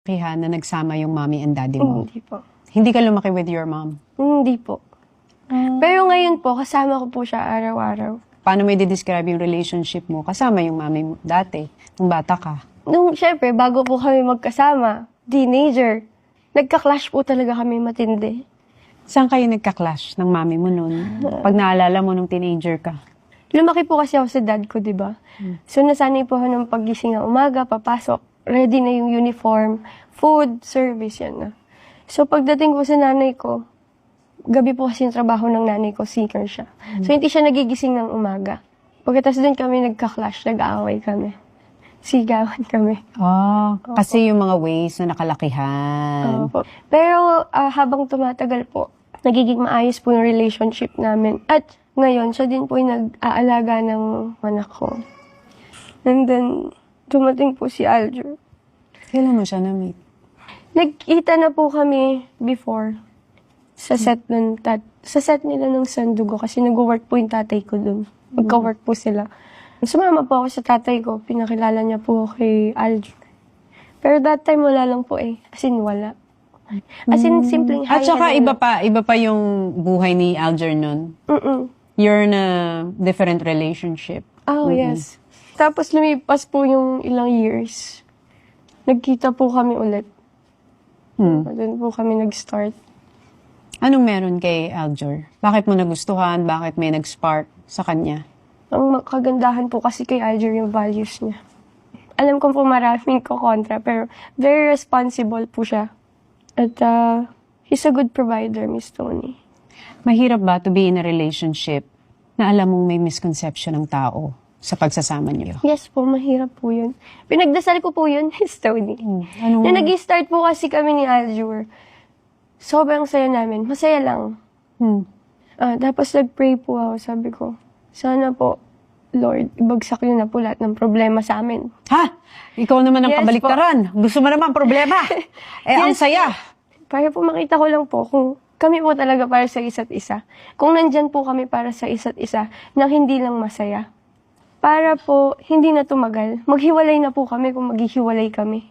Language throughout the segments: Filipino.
Kaya na nagsama yung mommy and daddy mo? Hindi po. Hindi ka lumaki with your mom? Hindi po. Pero ngayon po, kasama ko po siya araw-araw. Paano mo i-describe yung relationship mo kasama yung mami mo dati, nung bata ka? Nung syempre, bago po kami magkasama, teenager, nagka-clash po talaga kami matindi. Saan kayo nagka-clash ng mami mo nun? Pag naalala mo nung teenager ka? Lumaki po kasi ako sa dad ko, di ba? So nasanay po ako ng pagising ng umaga, papasok, ready na yung uniform, food, service, yan na. So pagdating ko sa nanay ko, gabi po kasi yung trabaho ng nanay ko, seeker siya. So hindi siya nagigising ng umaga. Pagkatapos din kami nagka-clash, nag-aaway kami. Sigawan kami. Oh, kasi yung mga ways na nakalakihan. Opo. Pero habang tumatagal po, nagiging maayos po yung relationship namin. At ngayon, siya din po yung nag-aalaga ng anak ko. And then, dumating po si Aljur. Kailan mo siya na-meet? Nagkita na po kami before sa set sa set nila ng Sandugo kasi nag-work po yung tatay ko dun. Magka-work po sila. Sumama po ako sa tatay ko. Pinakilala niya po kay Aljur. Pero that time wala lang po eh. As in wala. As in simpleng hi. At saka iba pa yung buhay ni Aljur nun. You're in a different relationship. Oh, yes. Tapos lumipas po yung ilang years. Nagkita po kami ulit. Doon po kami nag-start. Anong meron kay Aljur? Bakit mo nagustuhan? Bakit may nag-spark sa kanya? Ang kagandahan po kasi kay Aljur yung values niya. Alam ko po maraming ko kontra, pero very responsible po siya. At he's a good provider, Miss Tony. Mahirap ba to be in a relationship na alam mong may misconception ng tao sa pagsasama niyo? Yes po, mahirap po yun. Pinagdasal ko po yun, Miss Tony. Anong... Na nag-start po kasi kami ni Aljur, sobrang saya namin. Masaya lang. Tapos nag-pray po ako. Sabi ko, sana po, Lord, ibagsak yun na po lahat ng problema sa amin. Ha? Ikaw naman ang Yes, kabaliktaran. Gusto mo naman problema. Ang Yes, saya. Para po makita ko lang po kung kami po talaga para sa isa't isa. Kung nandyan po kami para sa isa't isa, nang hindi lang masaya. Para po, hindi na tumagal. Maghiwalay na po kami kung maghihiwalay kami.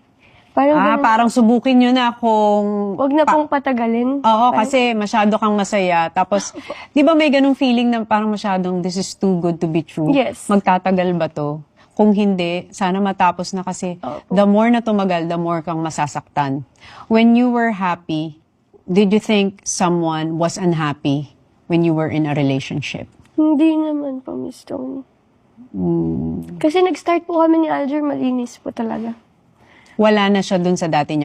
Parang ganun. Parang subukin nyo na kung... Wag na pong patagalin. Oo, kasi masyado kang masaya. Tapos, di ba may ganung feeling na parang masyadong this is too good to be true? Yes. Magtatagal ba to? Kung hindi, sana matapos na kasi the more na tumagal, the more kang masasaktan. When you were happy, did you think someone was unhappy when you were in a relationship? Hindi naman po, Miss Tony. Kasi nag-start po kami ni Aljur, malinis po talaga. Wala na siya dun sa dati niya.